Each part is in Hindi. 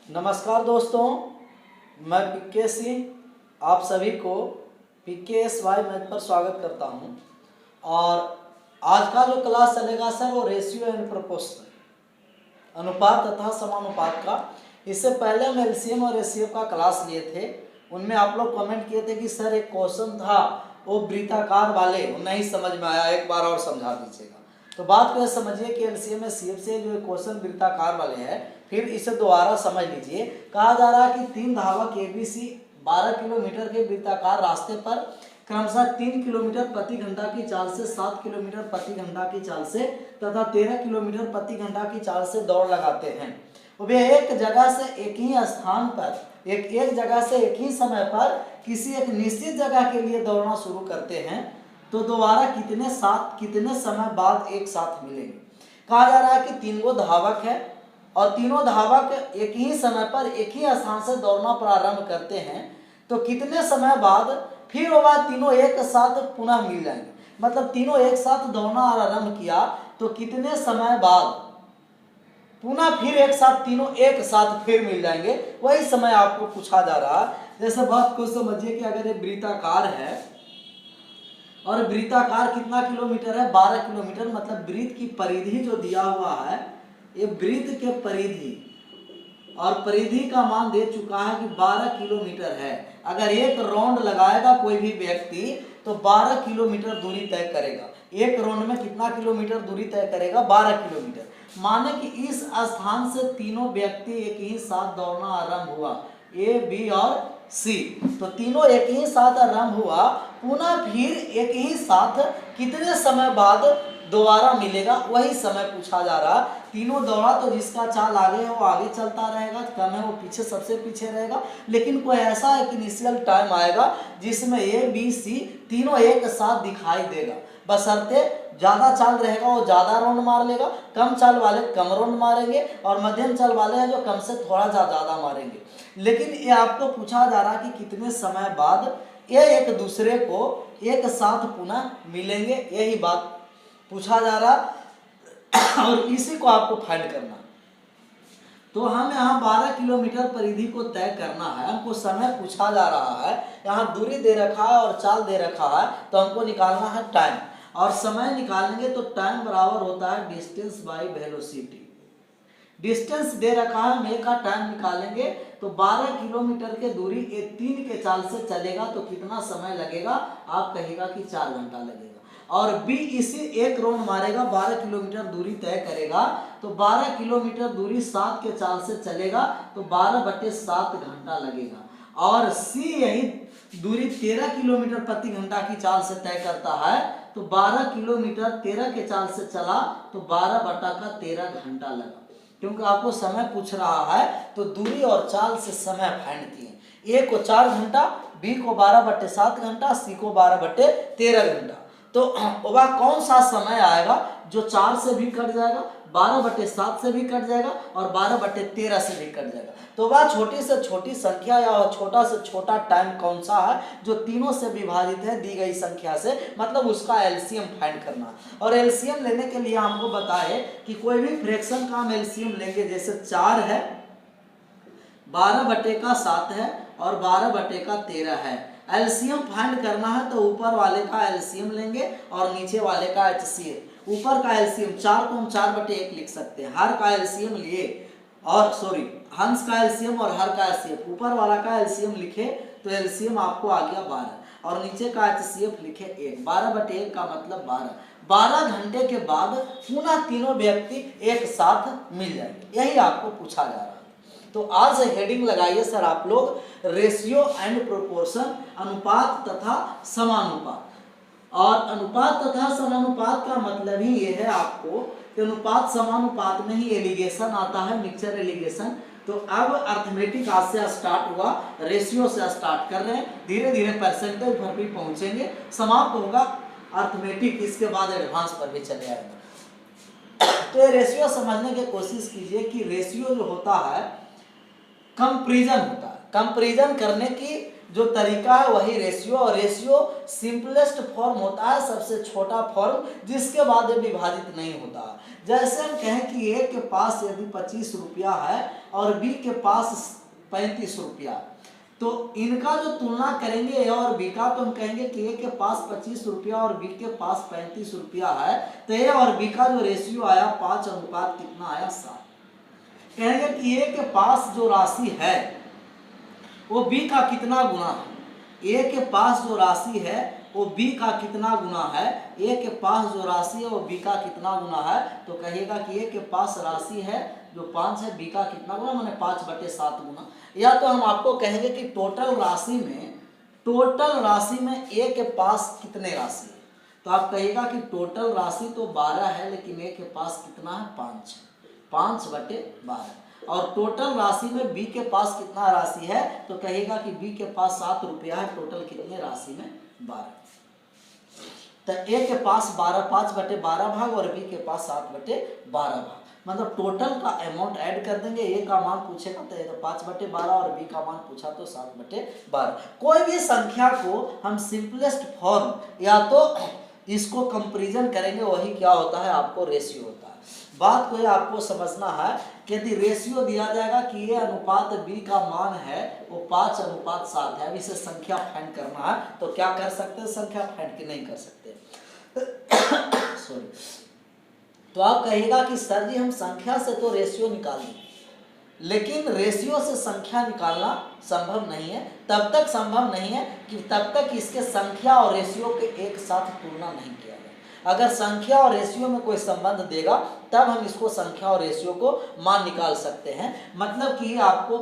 नमस्कार दोस्तों, मैं पीके सिंह आप सभी को PKSY मैथ पर स्वागत करता हूं। और आज का जो क्लास चलेगा सर वो रेशियो एंड प्रोपोर्शन, अनुपात तथा समानुपात का। इससे पहले हम एलसीएम और एचसीएफ का क्लास लिए थे। उनमें आप लोग कमेंट किए थे कि सर एक क्वेश्चन था वो वृत्ताकार वाले नहीं समझ में आया, एक बार और समझा दीजिएगा। तो बात को यह समझिए कि एलसीएम में सीएफ से जो क्वेश्चन वृत्ताकार वाले हैं, फिर इसे दोबारा समझ लीजिए। कहा जा रहा है कि तीन धावक एबीसी 12 किलोमीटर के वृत्ताकार रास्ते पर क्रमशः 3 किलोमीटर प्रति घंटा की चाल से 7 किलोमीटर प्रति घंटा की चाल से तथा 13 किलोमीटर प्रति घंटा की चाल से दौड़ लगाते हैं। वे एक जगह से एक ही स्थान पर एक जगह से एक ही समय पर किसी एक निश्चित जगह के लिए दौड़ना शुरू करते हैं तो दोबारा कितने समय बाद एक साथ मिलेंगे। कहा जा रहा है कि तीन गो धावक है और तीनों धावक एक ही समय पर एक ही स्थान से दौड़ना प्रारंभ करते हैं तो कितने समय बाद फिर वो बात तीनों एक साथ पुनः मिल जाएंगे। मतलब तीनों एक साथ दौड़ना आरंभ किया तो कितने समय बाद पुनः फिर एक साथ तीनों एक साथ फिर मिल जाएंगे, वही समय आपको पूछा जा रहा है। जैसे बात को समझिए कि अगर एक वृत्ताकार है और वृत्ताकार कितना किलोमीटर है, 12 किलोमीटर। मतलब वृत्त की परिधि जो दिया हुआ है, ये वृत्त के परिधि और परिधि का मान दे चुका है कि 12 किलोमीटर है। अगर एक राउंड लगाएगा कोई भी व्यक्ति तो 12 किलोमीटर दूरी तय करेगा। एक राउंड में कितना किलोमीटर दूरी तय करेगा? 12 किलोमीटर। माने कि इस स्थान से तीनों व्यक्ति एक ही साथ दौड़ना आरंभ हुआ, ए बी और सी। तो तीनों एक ही साथ आरंभ हुआ, पुनः फिर एक ही साथ कितने समय बाद दोबारा मिलेगा, वही समय पूछा जा रहा। तीनों दौड़ा तो जिसका चाल आगे है वो आगे चलता रहेगा, कम है वो पीछे सबसे पीछे रहेगा। लेकिन कोई ऐसा एक इनिशियल टाइम आएगा जिसमें ए बी सी तीनों एक साथ दिखाई देगा। बशर्ते ज्यादा चाल रहेगा वो ज्यादा राउंड मार लेगा, कम चाल वाले कम राउंड मारेंगे और मध्यम चाल वाले हैं जो कम से थोड़ा ज्यादा मारेंगे। लेकिन ये आपको पूछा जा रहा कि कितने समय बाद ये एक दूसरे को एक साथ पुनः मिलेंगे, यही बात पूछा जा रहा और इसी को आपको फाइंड करना। तो हम यहाँ 12 किलोमीटर परिधि को तय करना है, हमको समय पूछा जा रहा है, यहाँ दूरी दे रखा है और चाल दे रखा है, तो हमको निकालना है टाइम। और समय निकालेंगे तो टाइम बराबर होता है डिस्टेंस बाई वेलोसिटी। डिस्टेंस दे रखा है, हम ए का टाइम निकालेंगे तो 12 किलोमीटर के दूरी ये 3 के चाल से चलेगा तो कितना समय लगेगा? आप कहेगा कि 4 घंटा लगेगा। और बी इसी एक राउंड मारेगा, 12 किलोमीटर दूरी तय करेगा तो 12 किलोमीटर दूरी 7 के चाल से चलेगा तो 12/7 घंटा लगेगा। और सी यही दूरी 13 किलोमीटर प्रति घंटा की चाल से तय करता है तो 12 किलोमीटर 13 के चाल से चला तो 12/13 घंटा लगा। क्योंकि आपको समय पूछ रहा है तो दूरी और चाल से समय फाइंड किए। ए को 4 घंटा, बी को 12/7 घंटा, सी को 12/13 घंटा। तो वह कौन सा समय आएगा जो 4 से भी कट जाएगा, 12/7 से भी कट जाएगा और 12/13 से भी कट जाएगा। तो वह छोटी से छोटी संख्या या छोटा से छोटा टाइम कौन सा है जो तीनों से विभाजित है दी गई संख्या से, मतलब उसका एलसीएम फाइंड करना। और एलसीएम लेने के लिए हमको बताए कि कोई भी फ्रैक्शन का हम एलसीएम लेंगे। जैसे 4 है, 12/7 है और 12/13 है। एलसीएम फाइंड करना है तो ऊपर वाले का एलसीएम लेंगे और नीचे वाले का एचसीएफ। ऊपर का एलसीएम 4 को हम 4/1 लिख सकते हैं, हर का एलसीएम लिए और हंस का एलसीएम और हर का एचसीएफ। ऊपर वाला का एलसीएम लिखे तो एलसीएम आपको आ गया 12 और नीचे का एचसीएफ लिखे 1। 12/1 का मतलब 12 घंटे के बाद पुनः तीनों व्यक्ति एक साथ मिल जाएंगे, यही आपको पूछा जा रहा है। तो आज हेडिंग लगाइए सर आप लोग, रेशियो एंड प्रोपोर्शन, अनुपात तथा समानुपात। और अनुपात तथा समानुपात का मतलब ही ये है आपको कि अनुपात समानुपात में ही एलिगेशन आता है, मिक्सचर एलिगेशन। तो अब अर्थमेटिक आज से स्टार्ट हुआ, रेशियो से स्टार्ट कर रहे हैं, धीरे धीरे परसेंटेज पर भी पहुंचेंगे, समाप्त होगा अर्थमेटिक, इसके बाद एडवांस पर भी चले आएगा। तो ये रेशियो समझने की कोशिश कीजिए कि रेशियो जो होता है कंपैरिजन होता है। कंपैरिजन करने की जो तरीका है वही रेशियो, और रेशियो सिंपलेस्ट फॉर्म होता है, सबसे छोटा फॉर्म जिसके बाद ये विभाजित नहीं होता। जैसे हम कहें कि ए के पास यदि 25 रुपया है और बी के पास 35 रुपया, तो इनका जो तुलना करेंगे ए और बी का, तो हम कहेंगे कि ए के पास 25 रुपया और बी के पास 35 रुपया है, तो ए और बी का जो रेशियो आया 5 अनुपात कितना आया 7। कहेंगे कि ए के पास जो राशि है वो बी का कितना गुना है, ए के पास जो राशि है वो बी का कितना गुना है, ए के पास जो राशि है वो बी का कितना गुना है, तो कहिएगा कि ए के पास राशि है जो 5 है, बी का कितना गुना, माने 5/7 गुना। या तो हम आपको कहेंगे कि टोटल राशि में ए के पास कितने राशि है, तो आप कहिएगा कि टोटल राशि तो 12 है, लेकिन ए के पास कितना है 5, 5/12। और टोटल राशि में बी के पास कितना राशि है, तो कहिएगा कि बी के पास 7 रुपया है, टोटल कितने राशि में 12। तो ए के पास 5/12 भाग और बी के पास 7/12 भाग, मतलब टोटल का अमाउंट ऐड कर देंगे। ए का मान पूछेगा तो 5/12 और बी का मान पूछा तो 7/12। कोई भी संख्या को हम सिंपलेस्ट फॉर्म या तो इसको कंपैरिजन करेंगे, वही क्या होता है आपको रेशियो होता है। बात को ये आपको समझना है कि यदि रेशियो दिया जाएगा कि ए अनुपात बी का मान है वो 5:7 है, अब इसे संख्या फाइंड करना है, तो क्या कर सकते हैं, संख्या फाइंड की नहीं कर सकते सॉरी। तो आप कहिएगा कि सर जी हम संख्या से तो रेशियो निकाल दें, लेकिन रेशियो से संख्या निकालना संभव नहीं है। तब तक संभव नहीं है कि तब तक इसके संख्या और रेशियो के एक साथ तुलना नहीं किया जाए। अगर संख्या और रेशियो में कोई संबंध देगा तब हम इसको संख्या और रेशियो को मान निकाल सकते हैं। मतलब कि आपको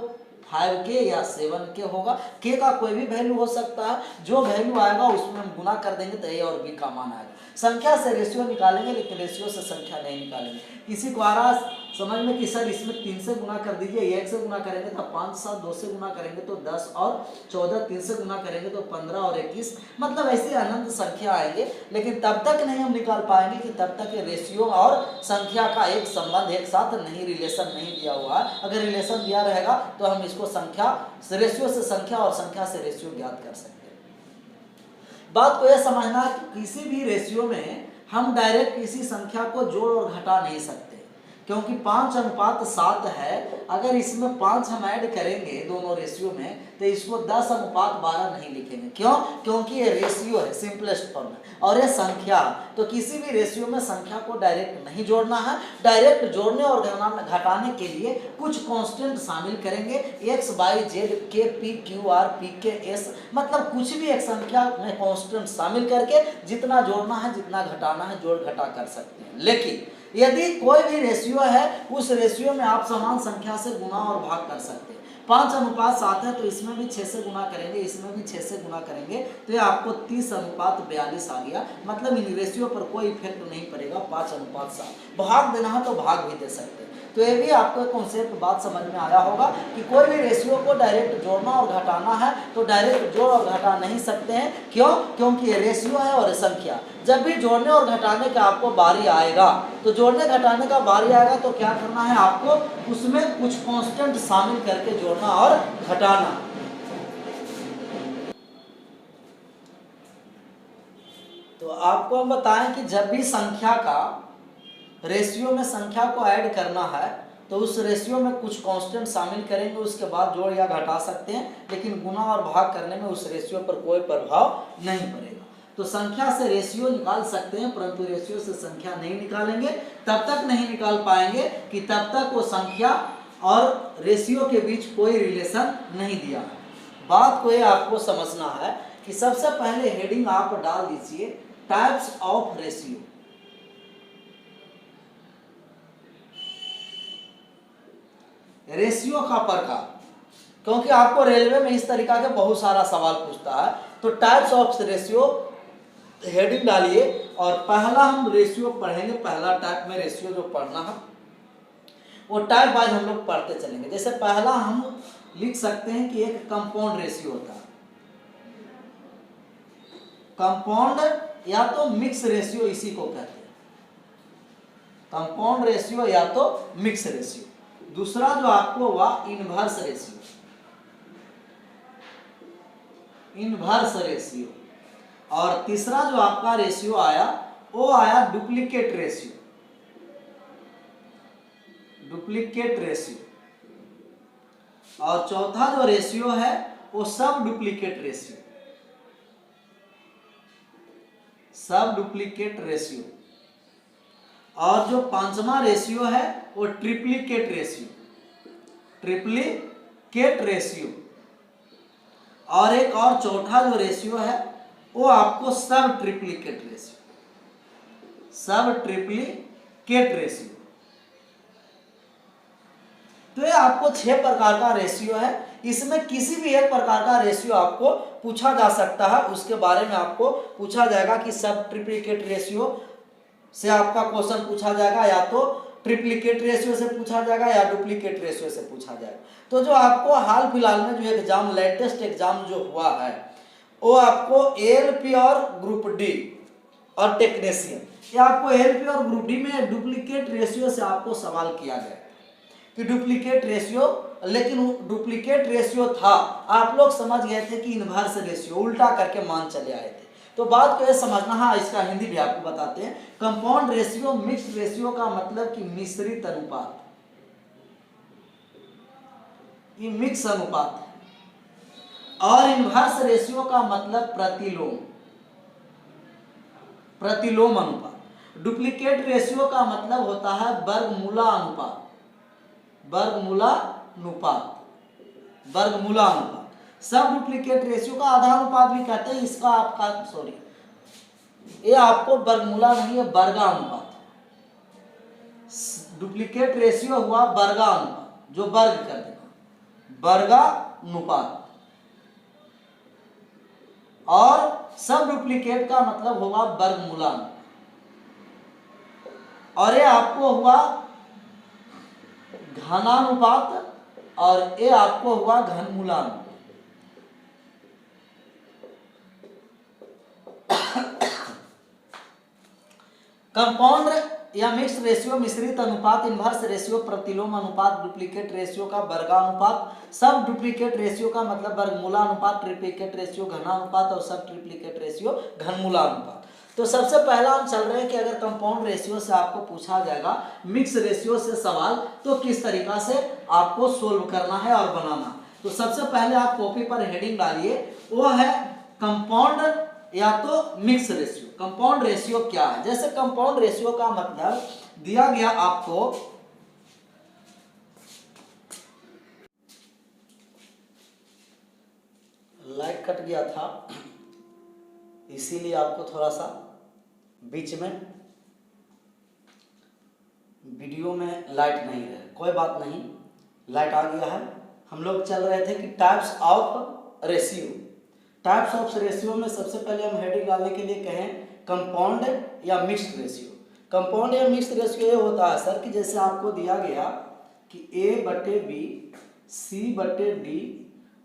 5K या 7K होगा, K का कोई भी वैल्यू हो सकता है, जो वैल्यू आएगा उसमें हम गुना कर देंगे तो ए और बी का मान आएगा। संख्या से रेशियो निकालेंगे लेकिन रेशियो से संख्या नहीं निकालेंगे। किसी को आ रहा समझ में कि सर इसमें 3 से गुना कर दीजिए, 1 से गुना करेंगे तो 5, 7, 2 से गुना करेंगे तो 10 और 14, 3 से गुना करेंगे तो 15 और 21, मतलब ऐसी अनंत संख्या आएंगे, लेकिन तब तक नहीं हम निकाल पाएंगे कि तब तक रेशियो और संख्या का एक संबंध एक साथ नहीं, रिलेशन नहीं दिया हुआ है। अगर रिलेशन दिया रहेगा तो हम इसको संख्या रेशियो से संख्या और संख्या से रेशियो ज्ञात कर सकते हैं। बात को यह समझना है कि किसी भी रेशियो में हम डायरेक्ट किसी संख्या को जोड़ और घटा नहीं सकते, क्योंकि 5:7 है। अगर इसमें 5 हम ऐड करेंगे दोनों रेशियो में तो इसको 10:12 नहीं लिखेंगे। क्यों? क्योंकि ये रेशियो है, सिंपलेस्ट फॉर्म है, और ये संख्या। तो किसी भी रेशियो में संख्या को डायरेक्ट नहीं जोड़ना है। डायरेक्ट जोड़ने और घटाने के लिए कुछ कांस्टेंट शामिल करेंगे, x, y, z, k, p, q, r, p, k, s, मतलब कुछ भी एक संख्या में कांस्टेंट शामिल करके जितना जोड़ना है जितना घटाना है जोड़ घटा कर सकते हैं। लेकिन यदि कोई भी रेशियो है उस रेशियो में आप समान संख्या से गुना और भाग कर सकते हैं। 5:7 है तो इसमें भी 6 से गुना करेंगे, इसमें भी 6 से गुना करेंगे, तो ये आपको 30:42 आ गया। मतलब इन रेशियो पर कोई इफेक्ट नहीं पड़ेगा। 5:7 भाग देना है तो भाग भी दे सकते हैं। तो ये भी आपको कॉन्सेप्ट बात समझ में आया होगा कि कोई भी रेशियो को डायरेक्ट जोड़ना और घटाना है तो डायरेक्ट जोड़ और घटा नहीं सकते हैं। क्यों? क्योंकि ये रेशियो है और संख्या। जब भी जोड़ने और घटाने का आपको बारी आएगा तो जोड़ने घटाने का बारी आएगा तो क्या करना है आपको, उसमें कुछ कांस्टेंट शामिल करके जोड़ना और घटाना। तो आपको हम बताएं कि जब भी संख्या का रेशियो में संख्या को ऐड करना है तो उस रेशियो में कुछ कांस्टेंट शामिल करेंगे, उसके बाद जोड़ या घटा सकते हैं, लेकिन गुना और भाग करने में उस रेशियो पर कोई प्रभाव नहीं पड़ेगा। तो संख्या से रेशियो निकाल सकते हैं परंतु रेशियो से संख्या नहीं निकालेंगे। तब तक नहीं निकाल पाएंगे कि तब तक वो संख्या और रेशियो के बीच कोई रिलेशन नहीं दिया है। बात को ये आपको समझना है कि सबसे पहले हेडिंग आप डाल दीजिए टाइप्स ऑफ रेशियो। रेशियो का प्रकार, क्योंकि आपको रेलवे में इस तरीका के बहुत सारा सवाल पूछता है। तो टाइप्स ऑफ रेशियो हेडिंग डालिए और पहला हम रेशियो पढ़ेंगे। पहला टाइप में रेशियो जो पढ़ना है वो टाइप वाइज हम लोग पढ़ते चलेंगे। जैसे पहला हम लिख सकते हैं कि एक कंपाउंड रेशियो होता है, कंपाउंड या तो मिक्स रेशियो इसी को कहते हैं, कंपाउंड रेशियो या तो मिक्स रेशियो। दूसरा जो आपको हुआ इनवर्स रेशियो। Inverse ratio. और तीसरा जो आपका रेशियो आया वो आया डुप्लीकेट रेशियो, डुप्लीकेट रेशियो। और चौथा जो रेशियो है वो सब डुप्लीकेट रेशियो, सब डुप्लीकेट रेशियो। और जो पांचवा रेशियो है वो ट्रिप्लीकेट रेशियो, ट्रिप्लीकेट रेशियो। और एक और चौथा जो रेशियो है वो आपको सब ट्रिप्लीकेट रेशियो, सब ट्रिप्लीकेट रेशियो। तो ये आपको 6 प्रकार का रेशियो है। इसमें किसी भी एक प्रकार का रेशियो आपको पूछा जा सकता है, उसके बारे में आपको पूछा जाएगा कि सब ट्रिप्लीकेट रेशियो से आपका क्वेश्चन पूछा जाएगा, या तो ट्रिप्लीकेट रेशियो से पूछा जाएगा या डुप्लीकेट रेशियो से पूछा जाएगा। तो जो आपको हाल फिलहाल में जो एग्जाम, लेटेस्ट एग्जाम जो हुआ है वो आपको एएलपी और ग्रुप डी और टेक्नीशियन, ये आपको एएलपी और ग्रुप डी में डुप्लीकेट रेशियो से आपको सवाल किया गया कि डुप्लीकेट रेशियो, लेकिन डुप्लीकेट रेशियो था, आप लोग समझ गए थे कि इनवर्स रेशियो, उल्टा करके मान चले आए थे। तो बात को यह समझना, हाँ इसका हिंदी भी आपको बताते हैं। कंपाउंड रेशियो, मिक्स्ड रेशियो का मतलब कि मिश्रित अनुपात, ये मिक्स अनुपात है। और इनवर्स रेशियो का मतलब प्रतिलोम, प्रतिलोम अनुपात। डुप्लीकेट रेशियो का मतलब होता है वर्गमूला अनुपात, वर्गमूलानुपात, वर्गमूलानुपात। सब डुप्लीकेट रेशियो का आधा अनुपात भी कहते हैं, इसका आपका सॉरी ये आपको वर्गमूला नहीं है, वर्गानुपात। डुप्लीकेट रेशियो हुआ वर्गानुपात, जो वर्ग कर देगा, वर्गानुपात। और सब डुप्लीकेट का मतलब होगा वर्गमूलानुपात। और ये आपको हुआ घनानुपात, और ये आपको हुआ घनमूलानुपात। कंपाउंड या मिक्स रेशियो, मिश्रित अनुपात, इनवर्स रेशियो, प्रतिलोम अनुपात, डुप्लीकेट रेशियो का वर्गानुपात, सब डुप्लीकेट रेशियो का मतलब वर्गमूला अनुपात, ट्रिप्लीकेट रेशियो घनानुपात, और सब ट्रिप्लीकेट रेशियो घनमूला अनुपात। तो सबसे पहला हम चल रहे हैं कि अगर कंपाउंड रेशियो से आपको पूछा जाएगा मिक्स रेशियो से सवाल, तो किस तरीका से आपको सोल्व करना है और बनाना। तो सबसे पहले आप कॉपी पर हेडिंग डालिए, वो है कंपाउंड या तो मिक्स रेशियो। कंपाउंड रेशियो क्या है? जैसे कंपाउंड रेशियो का मतलब दिया गया आपको, लाइट कट गया था इसीलिए आपको थोड़ा सा बीच में वीडियो में लाइट नहीं रहे, कोई बात नहीं, लाइट आ गया है। हम लोग चल रहे थे कि types of ratio. Types of ratio में सबसे पहले हम हेडिंग डालने के लिए कहें कंपाउंड या मिक्स्ड रेशियो। कंपाउंड या मिक्स्ड रेशियो ये होता है सर कि जैसे आपको दिया गया कि A/B, C/D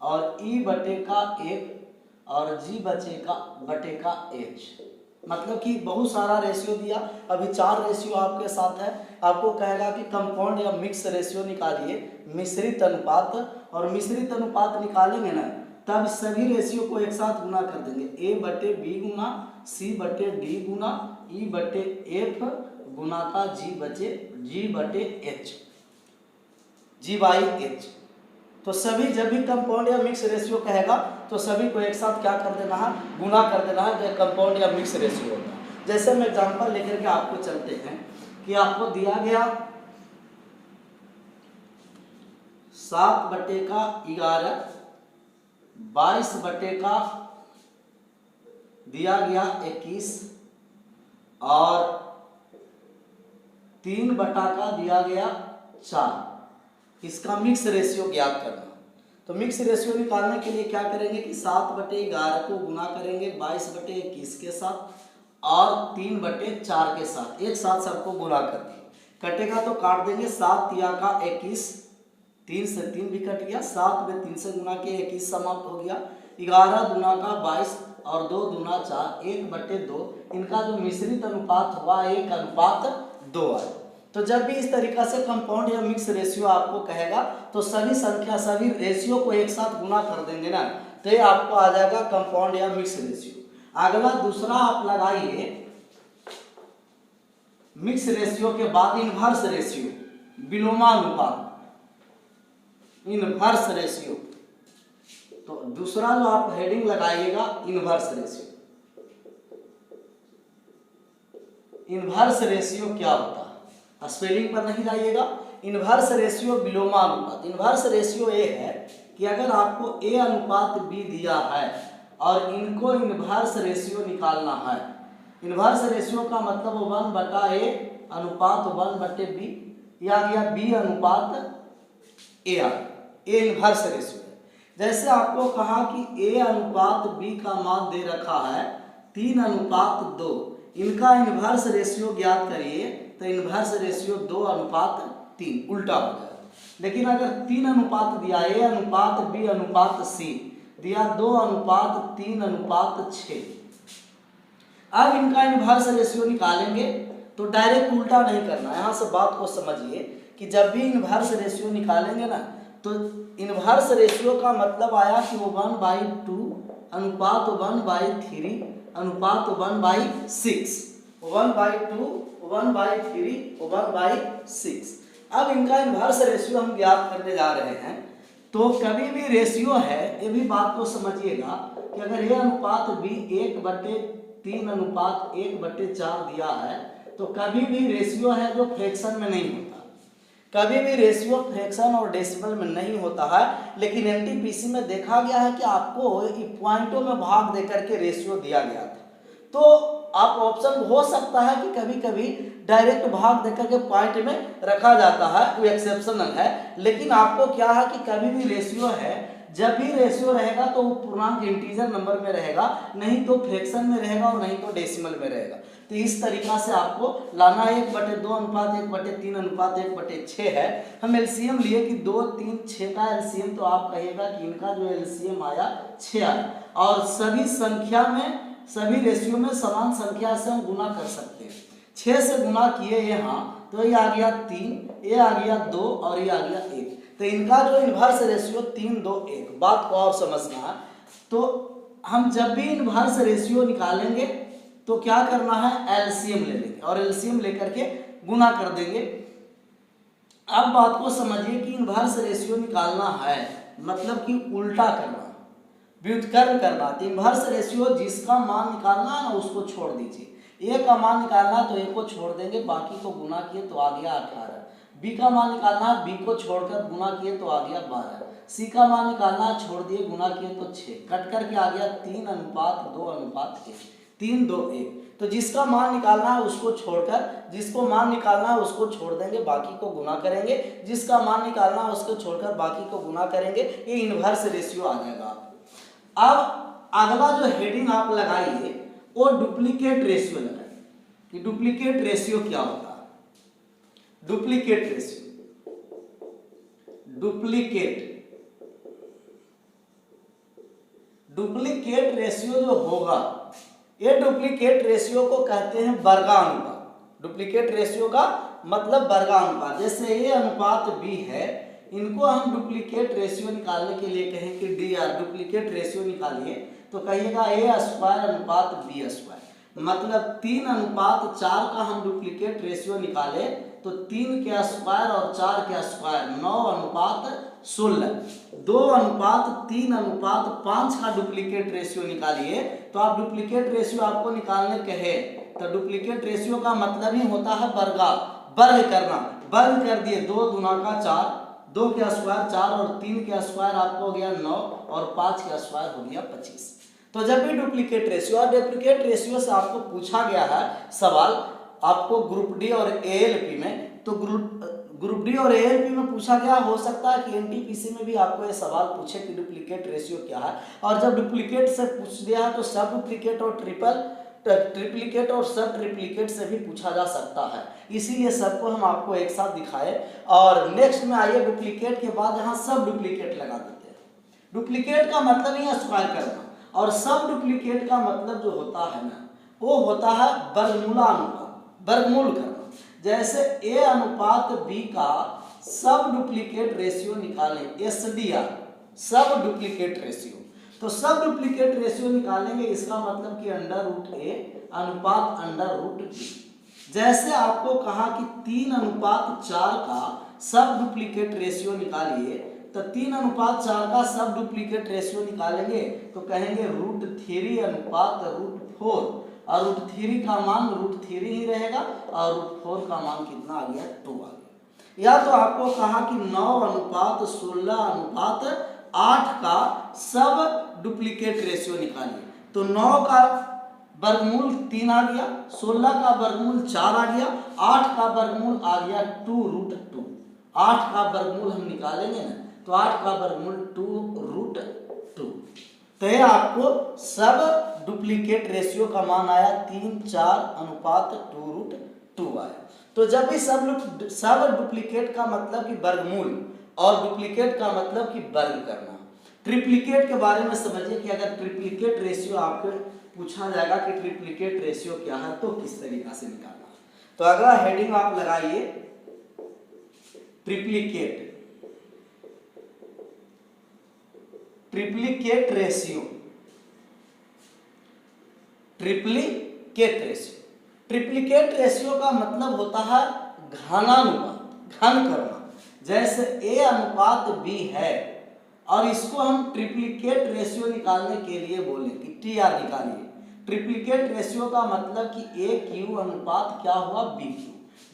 और E/1 और G/H, मतलब कि बहुत सारा रेशियो दिया। अभी 4 रेशियो आपके साथ है, आपको कहेगा कि कंपाउंड या मिक्स रेशियो निकालिए, मिश्रित अनुपात, और मिश्रित अनुपात निकालेंगे ना तब सभी रेशियो को एक साथ गुना कर देंगे। A/B गुना C/D गुना E/F गुना का G/H। तो सभी जब भी कंपाउंड या मिक्स रेशियो कहेगा तो सभी को एक साथ क्या कर देना है, गुना कर देना है, जो कंपाउंड या मिक्स रेशियो होता है। जैसे हम एग्जांपल लेकर के आपको चलते हैं कि आपको दिया गया 7/11, 22/का दिया गया 21 और 3/का दिया गया 4। इसका मिक्स रेशियो ज्ञात करना। तो मिक्स रेशियो निकालने के लिए क्या करेंगे कि 7/11 को गुना करेंगे 22/21 के साथ और 3/4 के साथ, एक साथ सबको गुना कर दिए। कटेगा तो काट देंगे, 7 तिया का 21, 3 से 3 भी कट गया, 7 में 3 से गुना किया 21 समाप्त हो गया, 11 दूना का 22 और 2 दूना 4, 1/2। इनका जो मिश्रित अनुपात हुआ 1/2 है। तो जब भी इस तरीका से कंपाउंड या मिक्स रेशियो आपको कहेगा तो सभी संख्या, सभी रेशियो को एक साथ गुना कर देंगे ना, तो ये आपको आ जाएगा कंपाउंड या मिक्स रेशियो। अगला दूसरा आप लगाइए, मिक्स रेशियो के बाद इनवर्स रेशियो, विलोमानुपात, इनवर्स रेशियो। तो दूसरा जो आप हेडिंग लगाइएगा इनवर्स रेशियो। इनवर्स रेशियो क्या होता है, स्पेलिंग पर नहीं जाइएगा। इनवर्स रेशियो विलोमानुपात। इनवर्स रेशियो ये है कि अगर आपको ए अनुपात बी दिया है और इनको इनवर्स रेशियो निकालना है। इनवर्स रेशियो का मतलब 1/a अनुपात 1/b, या गया b अनुपात a आ गया। ए इनवर्स रेशियो है। जैसे आपको कहा कि a अनुपात b का मान दे रखा है 3:2, इनका इनवर्स रेशियो ज्ञात करिए, तो इनवर्स रेशियो 2:3 उल्टा हो जाएगा। लेकिन अगर 3 अनुपात दिया, a अनुपात b अनुपात c दिया 2:3:6, अब इनका इनवर्स रेशियो निकालेंगे तो डायरेक्ट उल्टा नहीं करना। यहाँ से बात को समझिए कि जब भी इनवर्स रेशियो निकालेंगे ना, तो इनवर्स रेशियो का मतलब आया कि 1/2 अनुपात 1/3 अनुपात 1/6, 1/2 1/3 1/6। अब इनका इनवर्स रेशियो हम ज्ञात करने जा रहे हैं। तो कभी भी रेशियो है, ये भी बात को समझिएगा कि अगर ए अनुपात बी 1/3 अनुपात 1/4 दिया है, तो कभी भी रेशियो है जो फ्रैक्शन में नहीं होता। कभी भी रेशियो फ्रैक्शन और डेसिमल में नहीं होता है। लेकिन एनटीपीसी में देखा गया है कि आपको पॉइंटों में भाग देकर के रेशियो दिया गया था। तो आप ऑप्शन हो सकता है कि कभी कभी डायरेक्ट भाग देकर के पॉइंट में रखा जाता है, वो एक्सेप्शनल है। लेकिन आपको क्या है कि कभी भी रेशियो है, जब भी रेशियो रहेगा तो वो पूर्णांक इंटीजर नंबर में रहेगा, नहीं तो फ्रैक्शन में रहेगा और नहीं तो डेसिमल में रहेगा। तो इस तरीका से आपको लाना 1/2 अनुपात 1/3 अनुपात 1/6 है। हम एलसीएम लिए कि 2 3 6 का एलसीएम, तो आप कहिएगा कि इनका जो एलसीएम आया 6 आया। और सभी संख्या में, सभी रेशियो में समान संख्या से हम गुना कर सकते हैं। 6 से गुना किए यहाँ, तो ये आ गया 3, ये आ गया 2 और ये आ गया 1। तो इनका जो इनवर्स रेशियो 3 2 1। बात को और समझना है। तो हम जब भी इनवर्स रेशियो निकालेंगे तो क्या करना है, एलसीएम ले लेंगे और एलसीएम लेकर के गुना कर देंगे। अब बात को समझिए कि इनवर्स रेशियो निकालना है मतलब कि उल्टा करना, व्युत्क्रम करना। तो इनवर्स रेशियो जिसका मान निकालना है ना, उसको छोड़ दीजिए। ए का मान निकालना है तो ए को छोड़ देंगे, बाकी को गुना किए तो आ गया 18। बी का मान निकालना है, बी को छोड़कर गुना किए तो आ गया 12। सी का मान निकालना है, छोड़ दिए गुना किए तो 6, कट करके आ गया 3:2:1, 3 2 1। तो जिसका मान निकालना है उसको छोड़कर, जिसको मान निकालना है उसको छोड़ देंगे, बाकी को गुना करेंगे। जिसका मान निकालना है उसको छोड़कर बाकी को गुना करेंगे। ये इनवर्स रेशियो आ जाएगा। अब अगला जो हेडिंग आप लगाइए वो डुप्लीकेट रेशियो लगाइए कि डुप्लीकेट रेशियो क्या होता है। डुप्लीकेट रेशियो, डुप्लीकेट रेशियो जो होगा, ये डुप्लीकेट रेशियो को कहते हैं वर्गानुपात। डुप्लीकेट रेशियो का मतलब वर्गानुपात। जैसे ए अनुपात बी है, इनको हम डुप्लीकेट रेशियो निकालने के लिए कहें कि डी आर डुप्लीकेट रेशियो निकालिए, तो कहिएगा a² अनुपात b²। मतलब 3:4 का हम डुप्लीकेट रेशियो निकाले तो 3 के स्क्वायर और 4 के स्क्वायर 9:16। 2:3:5 का डुप्लीकेट रेशियो निकालिए। तो आप डुप्लीकेट रेशियो आपको निकालने कहे तो डुप्लीकेट रेशियो का मतलब ही होता है वर्ग करना। वर्ग कर दिए 2 दूना का 4, 2 के स्क्वायर 4 और 3 के स्क्वायर आपको हो गया 9 और 5 के स्क्वायर हो गया 25। तो जब भी डुप्लीकेट रेशियो, और डुप्लीकेट रेशियो से आपको पूछा गया है सवाल आपको ग्रुप डी और एएलपी में, तो ग्रुप डी और एएलपी में पूछा गया, हो सकता है कि एनटीपीसी में भी आपको ये सवाल पूछे कि डुप्लीकेट रेशियो क्या है। और जब डुप्लीकेट से पूछ दिया है तो सब डुप्लीकेट और ट्रिप्लीकेट और सब ट्रिप्लीकेट से भी पूछा जा सकता है। इसीलिए सबको हम आपको एक साथ दिखाए। और नेक्स्ट में आइए, डुप्लीकेट के बाद यहाँ सब डुप्लीकेट लगा देते हैं। डुप्लीकेट का मतलब ही है स्क्वायर करना, और सब डुप्लीकेट का मतलब जो होता है ना, वो होता है वर्गमूल करना। जैसे ए अनुपात बी का सब डुप्लीकेट रेशियो निकालें, SDR सब डुप्लीकेट रेशियो, तो सब डुप्लीकेट रेशियो निकालेंगे, इसका मतलब कि अंडर रूट ए अनुपात अंडर रूट बी। जैसे आपको कहा कि 3:4 का सब डुप्लीकेट रेशियो निकालिए, तो 3:4 का सब डुप्लीकेट रेशियो निकालेंगे तो कहेंगे √3/√4, और √3 का मान √3 ही रहेगा और √4 का मान कितना आ गया 2 आ गया। या तो आपको कहा कि 9:16:8 का सब डुप्लीकेट रेशियो निकालिए, तो 9 का वर्गमूल 3 आ गया, 16 का वर्गमूल 4 आ गया, 8 का वर्गमूल आ गया 2√2। 8 का वर्गमूल हम निकालेंगे ना, तो 8 का वर्गमूल 2√2। तो ये आपको सब डुप्लीकेट रेशियो का मान आया 3:4:2√2 आया। तो जब भी सब डुप्लीकेट का मतलब कि वर्गमूल और डुप्लीकेट का मतलब कि वर्ग करना। ट्रिप्लीकेट के बारे में समझिए कि अगर ट्रिप्लीकेट रेशियो आपको पूछा जाएगा कि ट्रिप्लीकेट रेशियो क्या है तो किस तरीका से निकालना। तो अगला हेडिंग आप लगाइए triplicate. Triplicate ratio, triplicate ratio. Triplicate ratio का मतलब होता है घनानुपात, घन करना। जैसे A/B है और इसको हम ट्रिप्लीकेट रेशियो निकालने के लिए बोले कि TR निकालिए। ट्रिप्लीकेट रेशियो का मतलब कि AQ अनुपात क्या हुआ BQ।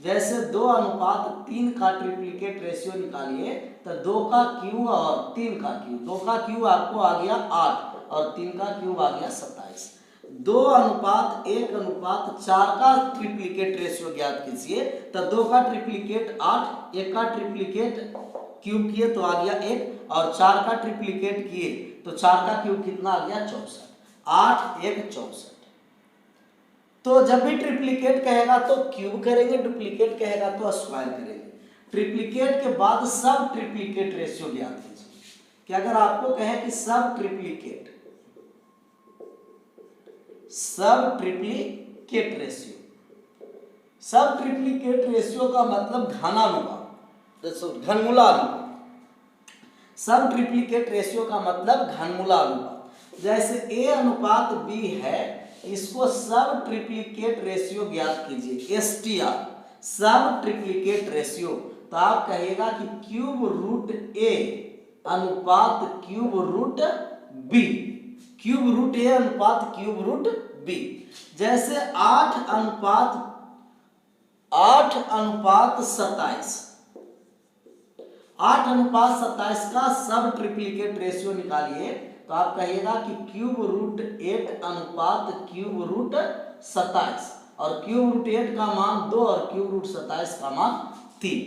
जैसे 2:3 का ट्रिप्लीकेट रेशियो निकालिए तो 2 का क्यूब और 3 का क्यूब। 2 का क्यूब आपको आ गया 8 और 3 का क्यूब आ गया 27। 2:1:4 का ट्रिप्लीकेट रेशियो ज्ञात कीजिए तो 2 का ट्रिप्लीकेट 8, 1 का ट्रिप्लीकेट क्यूब किए तो आ गया 1 और 4 का ट्रिप्लीकेट किए तो 4 का क्यूब कितना आ गया 64। 8 1 64। तो जब भी ट्रिप्लीकेट कहेगा तो क्यूब करेंगे, डुप्लीकेट कहेगा तो स्क्वायर करेंगे। ट्रिप्लीकेट के बाद सब ट्रिप्लीकेट रेशियो ज्ञात कीजिए कि अगर आपको कहे कि सब ट्रिप्लीकेट रेशियो, सब ट्रिप्लीकेट रेशियो का मतलब घनानुपात, घनमूलानुपात। सब ट्रिप्लीकेट रेशियो का मतलब घनमूलानुपात। जैसे A/B है, इसको सब ट्रिप्लीकेट रेशियो ज्ञात कीजिए STR, सब ट्रिप्लीकेट रेशियो। तो आप कहिएगा कि क्यूब रूट A अनुपात cube root B, cube root A अनुपात क्यूब रूट B। जैसे 8:27, 8:27 का सब ट्रिप्लीकेट रेशियो निकालिए तो आप कहिएगा कि क्यूब रूट 8 अनुपात क्यूब रूट 27, और क्यूब रूट 8 का मान 2 और क्यूब रूट 27 का मान 3।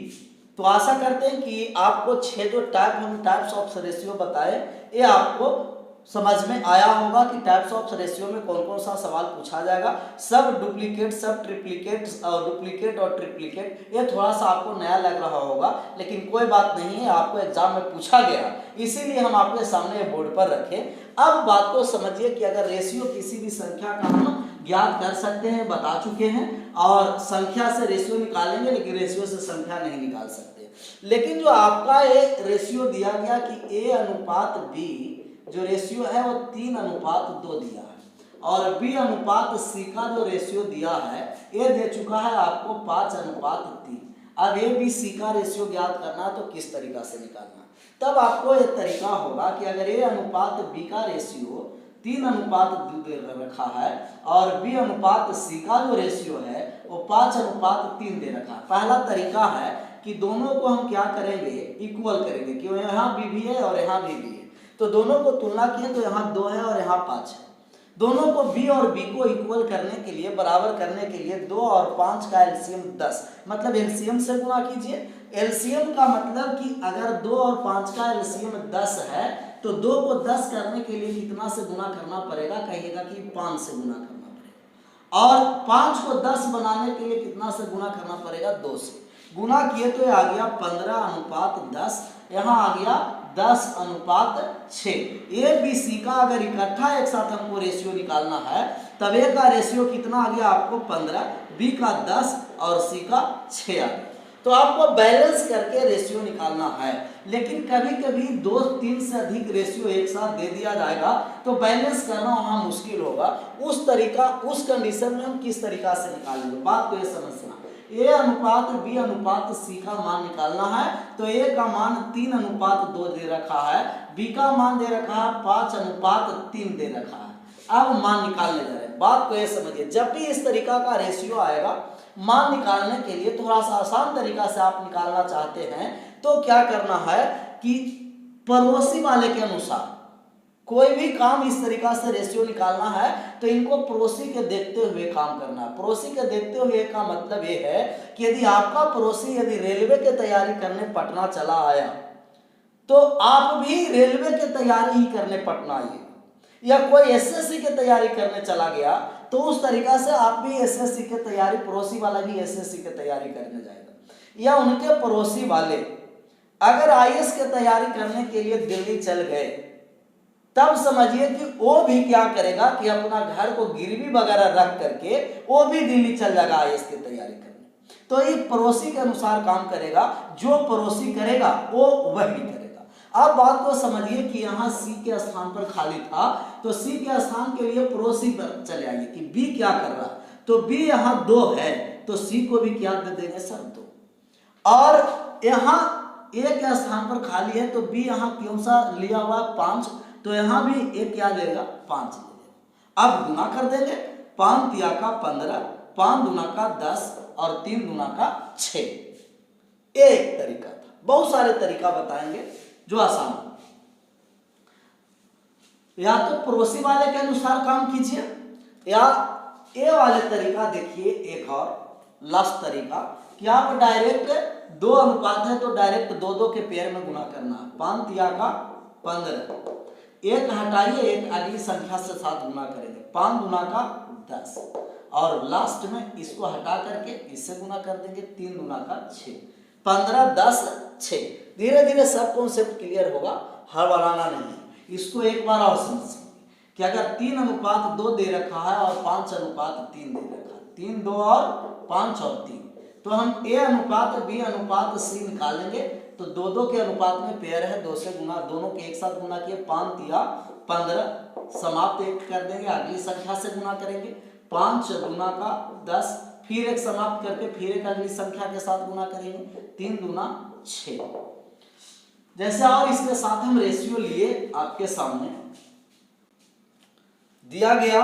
तो आशा करते हैं कि आपको 6 जो टाइप्स ऑफ रेशियो बताए ये आपको समझ में आया होगा कि टाइप्स ऑफ रेशियो में कौन कौन सा सवाल पूछा जाएगा। सब डुप्लीकेट, सब ट्रिप्लीकेट और डुप्लीकेट और ट्रिप्लीकेट, ये थोड़ा सा आपको नया लग रहा होगा लेकिन कोई बात नहीं है, आपको एग्जाम में पूछा गया इसीलिए हम आपके सामने बोर्ड पर रखें। अब बात को समझिए कि अगर रेशियो किसी भी संख्या का हम ज्ञात कर सकते हैं, बता चुके हैं, और संख्या से रेशियो निकालेंगे लेकिन रेशियो से संख्या नहीं निकाल सकते। लेकिन जो आपका एक रेशियो दिया गया कि A/B जो रेशियो है वो 3:2 दिया है, और B/C का जो रेशियो दिया है ये दे चुका है आपको 5:3। अब ABC का रेशियो ज्ञात करना तो किस तरीका से निकालना, तब आपको ये तरीका होगा कि अगर A/B का रेशियो 3:2 रखा है और B/C का जो रेशियो है वो 5:3 दे रखा है। पहला तरीका है कि दोनों को हम क्या करेंगे, इक्वल करेंगे, कि यहाँ B भी है और यहाँ B भी है, तो दोनों को तुलना किए तो यहाँ 2 है और यहाँ 5 है। दोनों को B और B को इक्वल करने के लिए, बराबर करने के लिए 2 और 5 का एलसीएम 10, मतलब एलसीएम से गुणा कीजिए। एलसीएम का मतलब कि अगर 2 और 5 का एलसीएम 10 है तो 2 को 10 करने के लिए कितना से गुणा करना पड़ेगा, कहिएगा कि 5 से गुणा करना पड़ेगा, और 5 को 10 बनाने के लिए कितना से गुणा करना पड़ेगा, 2 से। गुणा किए तो ये आ गया 15:10, यहाँ आ गया 10:6। ABC का अगर इकट्ठा एक साथ हमको रेशियो निकालना है तब A का रेशियो कितना आ गया आपको 15, B का 10 और C का 6 आ गया। तो आपको बैलेंस करके रेशियो निकालना है। लेकिन कभी कभी 2-3 से अधिक रेशियो एक साथ दे दिया जाएगा तो बैलेंस करना वहां मुश्किल होगा। उस कंडीशन में हम किस तरीका से निकालेंगे, बात को ये समझना। ए अनुपात बी अनुपात सी का मान निकालना है। तो ए का मान 3:2 दे रखा है, बी का मान दे रखा है 5:3 दे रखा है। अब मान निकालने जा रहे हैं, बात को ये समझिए। जब भी इस तरीका का रेशियो आएगा मान निकालने के लिए थोड़ा सा आसान तरीका से आप निकालना चाहते हैं तो क्या करना है कि पड़ोसी वाले के अनुसार कोई भी काम इस तरीका से रेशियो निकालना है तो इनको पड़ोसी के देखते हुए काम करना है। पड़ोसी के देखते हुए का मतलब ये है कि यदि आपका पड़ोसी यदि रेलवे की तैयारी करने पटना चला आया तो आप भी रेलवे की तैयारी ही करने पटना आइए, या कोई एसएससी की तैयारी करने चला गया तो उस तरीका से आप भी एसएससी की तैयारी, पड़ोसी वाला भी एसएससी की तैयारी करने जाएगा। या उनके पड़ोसी वाले अगर आईएएस की तैयारी करने के लिए दिल्ली चल गए तब समझिए कि वो भी क्या करेगा कि अपना घर को गिरवी वगैरह रख करके वो भी दिल्ली चल जाएगा आईएएस की तैयारी करने। तो ये पड़ोसी के अनुसार काम करेगा, जो पड़ोसी करेगा वो वही करेगा। अब बात को समझिए कि यहाँ सी के स्थान पर खाली था तो सी के स्थान के लिए पड़ोसी पर चले आइए कि बी क्या कर रहा, तो बी यहाँ 2 है तो सी को भी क्या दे देंगे सर 2। और यहाँ ए के स्थान पर खाली है तो बी यहाँ क्यों सा लिया हुआ 5, तो यहाँ भी एक क्या लेगा 5 लेगा। अब गुना कर देंगे, 5 तिया का 15, 5 दूना का 10 और 3 दूना का 6। एक तरीका था, बहुत सारे तरीका बताएंगे जो आसान हो। या तो पड़ोसी वाले के अनुसार काम कीजिए या ए वाले तरीका देखिए, एक और लास्ट तरीका कि आप डायरेक्ट 2 अनुपात है तो डायरेक्ट 2-2 के पेयर में गुना करना है। 5 तिया का 15, एक हटाइए, एक अगली संख्या से साथ गुना करेंगे, 5 दूना का 10 और लास्ट में इसको हटा करके इससे गुना कर देंगे, 3 दूना का 6, 15 10 6। धीरे धीरे सब कॉन्सेप्ट क्लियर होगा, हड़बड़ाना नहीं। इसको एक बार और समझिए कि अगर 3:2 दे रखा है और 5:3 दे रखा है, 3 2 और 5 और 3, तो हम ए अनुपात बी अनुपात सी निकालेंगे तो 2-2 के अनुपात में पेयर है, 2 से गुना, दोनों के एक साथ गुना किए, 5 तिया 15 समाप्त एक कर देंगे, अगली संख्या से गुना करेंगे, 5 दूना का 10, फिर एक समाप्त करके फिर एक अगली संख्या के साथ गुना करेंगे, 3 दूना 6। जैसे और इसके साथ हम रेशियो लिए आपके सामने दिया गया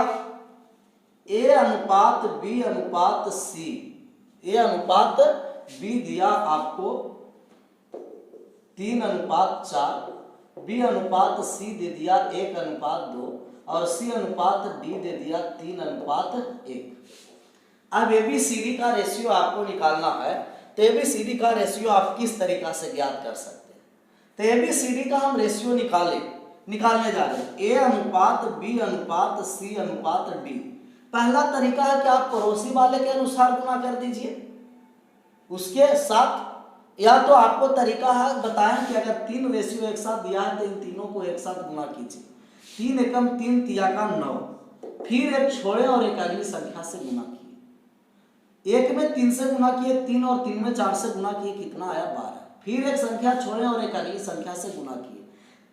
ए अनुपात बी अनुपात सी, ए अनुपात बी दिया आपको 3:4, बी अनुपात सी दे दिया 1:2 और सी अनुपात डी दे दिया 3:1। अब एबीसीडी का रेशियो आपको निकालना है तो एबीसीडी का रेशियो आप किस तरीका से ज्ञात कर सकते हैं। तो एबीसीडी का हम रेशियो निकालने जा रहे हैं, ए अनुपात बी अनुपात सी अनुपात डी। पहला तरीका है कि आप पड़ोसी वाले के अनुसार गुना कर दीजिए उसके साथ, या तो आपको तरीका है बताएं कि अगर 3 रेशियो एक साथ दिया है तो इन तीनों को एक साथ गुना कीजिए, 3 एकम 3 तिया का 9, फिर एक छोड़े और एक अगली संख्या से गुना किए, एक में 3 से गुना किए 3 और 3 में 4 से गुना किए, कितना आया 12, फिर एक संख्या छोड़े और एक अगली संख्या से गुना किए,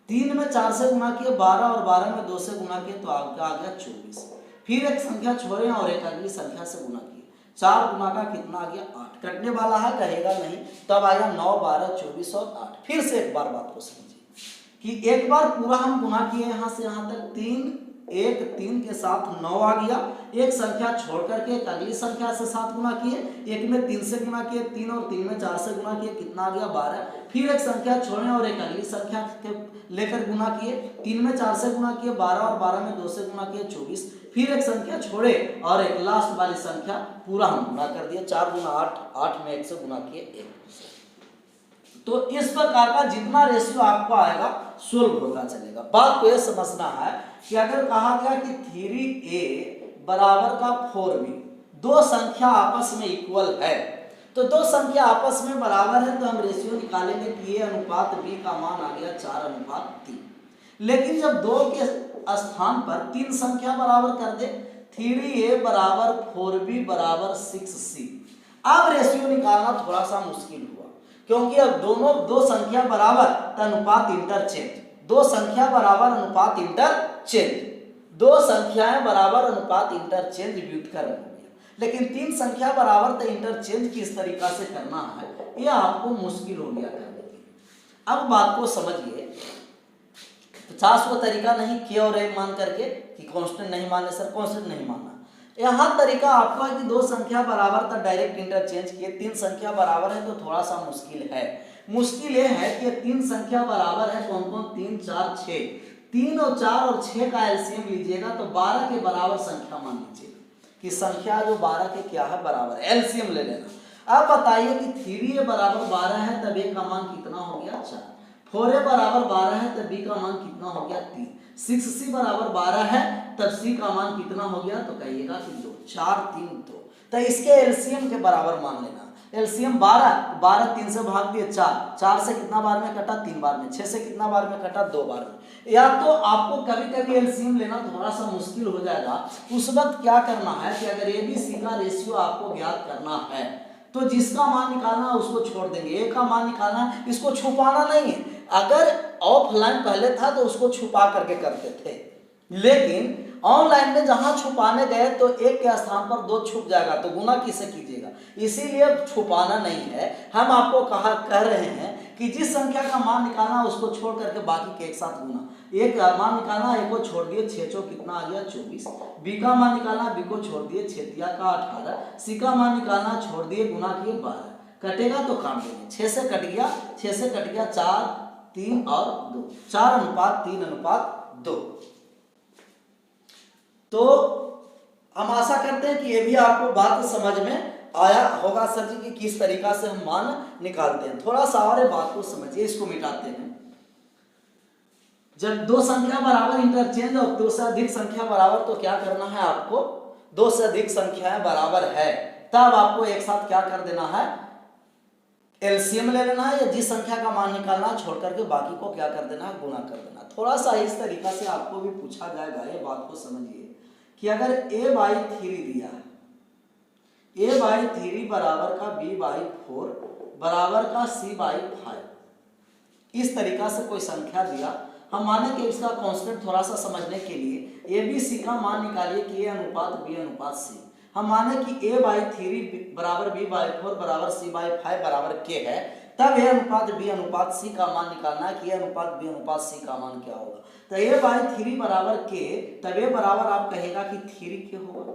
3 में 4 से गुना किए 12 और 12 में 2 से गुना किए तो आपका आ गया 24, फिर एक संख्या छोड़े और एक अगली संख्या से गुना किए, 4 गुना का कितना आ गया 8। कटने वाला है कहेगा नहीं, तब आया 9 12 24 और 8। फिर से एक बार बात को समझिए कि एक बार पूरा हम गुना किए यहाँ से यहाँ तक 3 के साथ 9 आ गया, एक संख्या छोड़ करके एक अगली संख्या से 7 गुना किए, एक में 3 से गुना किए 3 और 3 में 4 से गुना किए, कितना आ गया 12, फिर एक संख्या छोड़े और एक अगली संख्या के लेकर गुना किए, 3 में 4 से गुना किए 12 और 12 में 2 से गुना किए 24, फिर एक संख्या छोड़े और एक लास्ट वाली संख्या पूरा हम गुना कर दिए, 4 गुना 8, 8 में 1 से गुना किए 1। तो इस प्रकार का जितना रेशियो आपको आएगा सोल्व होता चलेगा। बात को यह समझना है कि अगर कहा गया कि 3a बराबर का 4b, 2 संख्या आपस में इक्वल है तो 2 संख्या आपस में बराबर है तो हम रेशियो निकालेंगे कि a अनुपात b का मान आ गया 4:3। लेकिन जब 2 के स्थान पर 3 संख्या बराबर कर दे, 3a बराबर 4b बराबर 6c, अब रेशियो निकालना थोड़ा सा मुश्किल हुआ, क्योंकि अब दोनों दो संख्या बराबर तो अनुपात इंटरचेंज, दो संख्या बराबर अनुपात इंटरचेंज, दो संख्याएं बराबर अनुपात इंटरचेंज व्युत्क्रम हो गया। लेकिन तीन संख्या बराबर तो इंटरचेंज किस तरीका से करना है यह आपको मुश्किल हो गया करने के लिए। अब बात को समझिए, 50 को तरीका नहीं किया और एक मान करके कि कांस्टेंट नहीं माने सर, कांस्टेंट नहीं मानना। यहाँ तरीका आपका है कि दो संख्या बराबर था डायरेक्ट इंटरचेंज किए, तीन संख्या बराबर है तो थोड़ा सा मुश्किल है। मुश्किल ये है कि तीन संख्या बराबर है, कौन कौन, 3 4 6, 3 और 4 और 6 का एलसीएम लीजिएगा तो 12 के बराबर संख्या मान लीजिएगा कि संख्या जो 12 के क्या है बराबर है, एलसीएम ले लेना। अब बताइए कि 3a बराबर 12 है तब a का मान कितना हो गया 4, 4a बराबर 12 है तब b का मान कितना हो गया 3, 6c बराबर 12 है तब c का मान कितना हो गया तो कहिएगा कि 2, 4 3 2। तो इसके एलसीएम के बराबर मान लेना। एलसीएम 12, 12 3 से भाग दिए 4, 4 से कितना बार में कटा 3 बार में, 6 से कितना बार में कटा 2 बार में। या तो आपको कभी कभी एलसीएम लेना थोड़ा सा मुश्किल हो जाएगा, उस वक्त क्या करना है कि अगर ए बी सी का रेशियो आपको ज्ञात करना है तो जिसका मान निकालना है उसको छोड़ देंगे, ए का मान निकालना है, इसको छुपाना नहीं है। अगर ऑफलाइन पहले था तो उसको छुपा करके करते थे, लेकिन ऑनलाइन में जहां छुपाने गए तो एक के स्थान पर 2 छुप जाएगा तो गुना किसे कीजिएगा, इसीलिए छुपाना नहीं है। हम आपको कह रहे हैं कि जिस संख्या का मान निकालना है उसको छोड़ करके बाकी के एक साथ गुना, एक मान निकालना एक को छोड़ दिए 6 चौ कितना आ गया 24, बी का मान निकालना बी को छोड़ दिए 6 तिया का 18, सी का मान निकालना छोड़ दिए गुना किए 12, कटेगा तो काट देंगे, 6 से कट गया, 6 से कट गया 4 3 और 2, 4:3:2। तो हम आशा करते हैं कि ये भी आपको बात समझ में आया होगा सर जी कि किस तरीका से हम मान निकालते हैं। थोड़ा सा और बात को समझिए, इसको मिटाते हैं। जब दो संख्या बराबर इंटरचेंज और दो से अधिक संख्या बराबर तो क्या करना है आपको, दो से अधिक संख्याएं बराबर है तब आपको एक साथ क्या कर देना है, एलसीएम ले लेना है, या जिस संख्या का मान निकालना छोड़ करके बाकी को क्या कर देना है, गुना कर देना। थोड़ा सा इस तरीका से आपको भी पूछा जाएगा, ये बात को समझिए कि अगर a/3 दिया है, a/3 बराबर का b/4 बराबर का c/5, इस तरीका से कोई संख्या दिया, हम माने कि इसका कांस्टेंट थोड़ा सा समझने के लिए a b c का मान निकालिए कि a/b/c। हम माने कि a/3 बराबर b/4 बराबर c/5 बराबर k है, तब a/b/c का मान निकालना है कि a/b/c का मान क्या होगा। तो a/3 बराबर k, तब a बराबर आप कहेगा कि 3k होगा,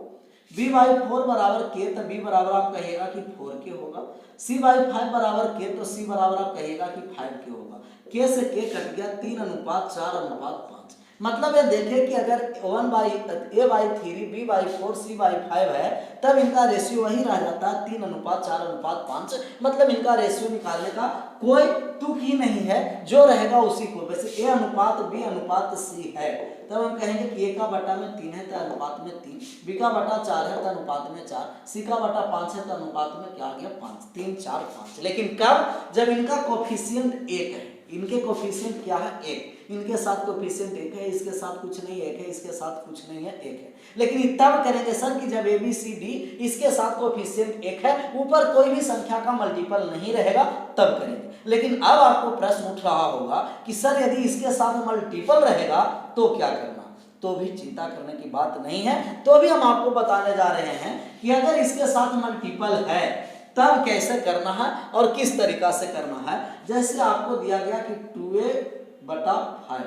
b/4 बराबर k तब b बराबर आप कहेगा कि 4k होगा, c/5 बराबर k तो c बराबर आप कहेगा कि 5k होगा। k से k कट गया, 3:4:5। मतलब ये देखें कि अगर a/3 b/4 c/5 है तब इनका रेशियो वही रह जाता है 3:4:5। मतलब इनका रेशियो निकालने का कोई तुक ही नहीं है, जो रहेगा उसी को। वैसे a/b/c है तब हम कहेंगे कि a का बटा में 3 है तो अनुपात में 3, b का बटा 4 है तो अनुपात में 4, c का बटा 5 है तो अनुपात में क्या आ गया 5, 3 4 5। लेकिन कब, जब इनका कोफिशिएंट 1 है, इनके कोफिशिएंट क्या है 1, इनके साथ कोफिशिएंट 1 है, इसके साथ कुछ नहीं 1 है, इसके साथ कुछ नहीं है 1 है। लेकिन तब करेंगे सर कि जब ABCD इसके साथ कोफिशिएंट 1 है, ऊपर कोई भी संख्या का मल्टीपल नहीं रहेगा तब करेंगे। लेकिन अब आपको प्रश्न उठ रहा होगा कि सर यदि इसके साथ मल्टीपल रहेगा तो क्या करना, तो भी चिंता करने की बात नहीं है। तो अभी हम आपको बताने जा रहे हैं कि अगर इसके साथ मल्टीपल है तब कैसे करना है और किस तरीका से करना है। जैसे आपको दिया गया कि 2a/5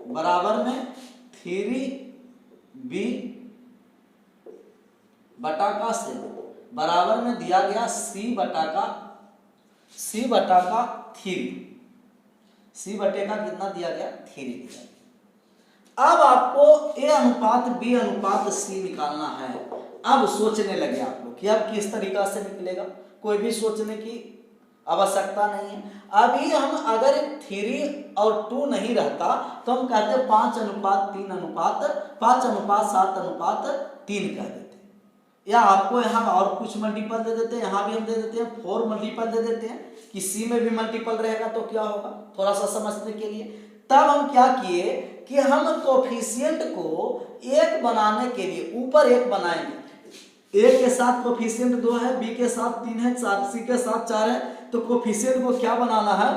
बराबर में 3b बटा का 7 बराबर में दिया गया c बटा का 3, c बटे का कितना दिया गया 3 दिया गया। अब आपको a/b/c निकालना है। अब सोचने लगे आप लोग कि अब किस तरीका से निकलेगा, कोई भी सोचने की आवश्यकता नहीं है। अभी हम अगर 3 और 2 नहीं रहता तो हम कहते 5:3:5:7:3 कह देते, या आपको यहाँ और कुछ मल्टीपल दे देते हैं, यहाँ भी हम दे देते हैं 4 मल्टीपल दे देते हैं कि सी में भी मल्टीपल रहेगा तो क्या होगा, थोड़ा सा समझने के लिए। तब हम क्या किए कि हम कोफिशिएंट को 1 बनाने के लिए ऊपर 1 बनाएंगे, ए के साथ कोफिशिएंट 2 है, बी के साथ 3 है, सी के साथ 4 है, तो कोफिशिएंट को क्या बनाना है,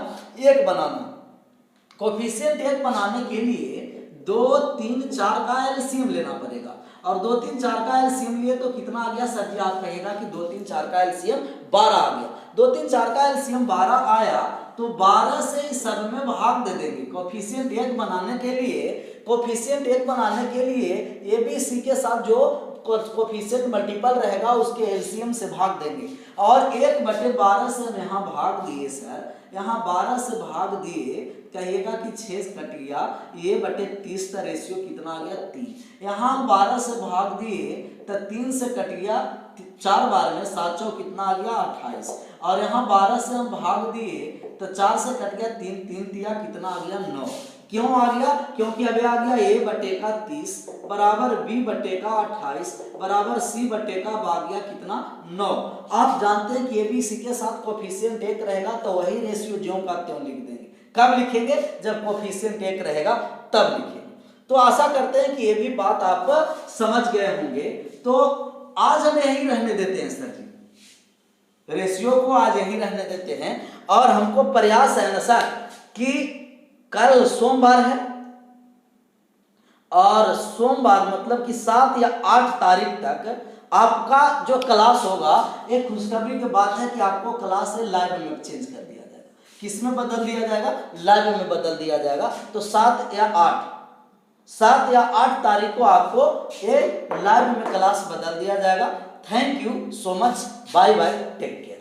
1 बनाना। कोफिशिएंट 1 बनाने के लिए 2, 3, 4 का एलसीएम लेना पड़ेगा, और 2, 3, 4 का एलसीएम लिए तो कितना आ गया सर जी, आप कहेगा कि 2, 3, 4 का एलसीएम 12 आ गया। 2, 3, 4 का एलसीएम 12 आया तो 12 से इस सब में भाग दे देंगे। कोफिशिएंट 1 बनाने के लिए, कोफिशिएंट 1 बनाने के लिए ए बी सी के साथ जो कोफिशिएंट मल्टीपल रहेगा उसके एलसीएम से भाग देंगे, और 1/12 से हम यहाँ भाग दिए सर, यहाँ 12 से भाग दिए, कहिएगा कि 6 कट गया, ये बटे 30 का रेशियो कितना आ गया 3। यहाँ 12 से भाग दिए तो 3 से कट गया, 4 बार में 7 चौक कितना आ गया 28, और यहाँ 12 से हम भाग दिए तो 4 से कट गया 3, 3 दिया कितना आ गया 9। क्यों आ गया, क्योंकि अभी आ गया a बटे का 30 बराबर b बटे का 28 बराबर c बटे का आ गया कितना 9। आप जानते हैं कि a b c के साथ कोफिशिएंट 1 रहेगा तो वही रेशियो ज्यों का त्यों लिख देंगे। कब लिखेंगे, जब कोफिशिएंट 1 रहेगा तब लिखेंगे। तो आशा करते हैं कि ये भी बात आप समझ गए होंगे। तो आज हम यही रहने देते हैं सर जी, रेशियो को आज यही रहने देते हैं, और हमको प्रयास है ना सर कि कल सोमवार है, और सोमवार मतलब कि 7 या 8 तारीख तक आपका जो क्लास होगा, एक खुशखबरी की बात है कि आपको क्लास से लाइव में चेंज कर दिया जाएगा। किस में बदल दिया जाएगा, लाइव में बदल दिया जाएगा। तो 7 या 8 तारीख को आपको एक लाइव में क्लास बदल दिया जाएगा। Thank you so much, bye bye, take care.